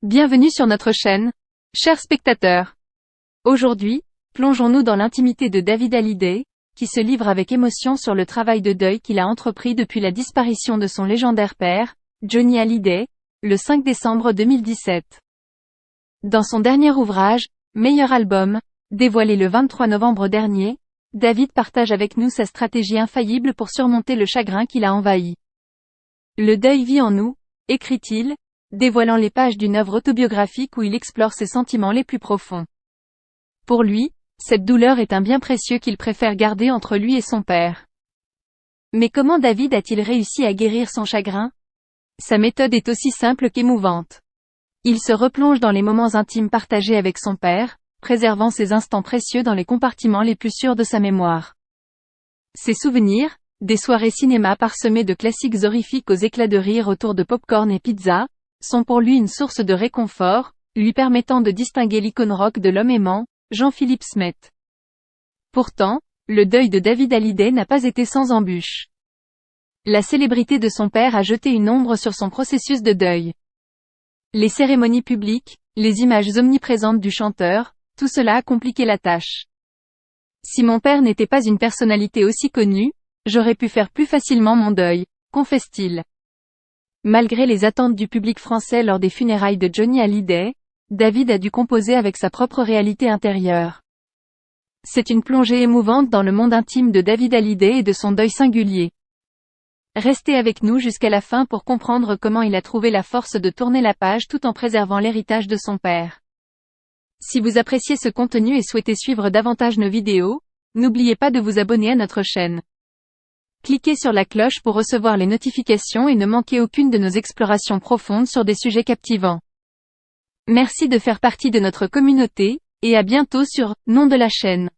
Bienvenue sur notre chaîne, chers spectateurs. Aujourd'hui, plongeons-nous dans l'intimité de David Hallyday, qui se livre avec émotion sur le travail de deuil qu'il a entrepris depuis la disparition de son légendaire père, Johnny Hallyday, le 5 décembre 2017. Dans son dernier ouvrage, Meilleur album, dévoilé le 23 novembre dernier, David partage avec nous sa stratégie infaillible pour surmonter le chagrin qui l'a envahi. Le deuil vit en nous, écrit-il, dévoilant les pages d'une œuvre autobiographique où il explore ses sentiments les plus profonds. Pour lui, cette douleur est un bien précieux qu'il préfère garder entre lui et son père. Mais comment David a-t-il réussi à guérir son chagrin? Sa méthode est aussi simple qu'émouvante. Il se replonge dans les moments intimes partagés avec son père, préservant ces instants précieux dans les compartiments les plus sûrs de sa mémoire. Ses souvenirs, des soirées cinéma parsemées de classiques horrifiques aux éclats de rire autour de pop-corn et pizza, sont pour lui une source de réconfort, lui permettant de distinguer l'icône rock de l'homme aimant, Jean-Philippe Smet. Pourtant, le deuil de David Hallyday n'a pas été sans embûches. La célébrité de son père a jeté une ombre sur son processus de deuil. Les cérémonies publiques, les images omniprésentes du chanteur, tout cela a compliqué la tâche. Si mon père n'était pas une personnalité aussi connue, j'aurais pu faire plus facilement mon deuil, confesse-t-il. Malgré les attentes du public français lors des funérailles de Johnny Hallyday, David a dû composer avec sa propre réalité intérieure. C'est une plongée émouvante dans le monde intime de David Hallyday et de son deuil singulier. Restez avec nous jusqu'à la fin pour comprendre comment il a trouvé la force de tourner la page tout en préservant l'héritage de son père. Si vous appréciez ce contenu et souhaitez suivre davantage nos vidéos, n'oubliez pas de vous abonner à notre chaîne. Cliquez sur la cloche pour recevoir les notifications et ne manquez aucune de nos explorations profondes sur des sujets captivants. Merci de faire partie de notre communauté, et à bientôt sur Nom de la chaîne.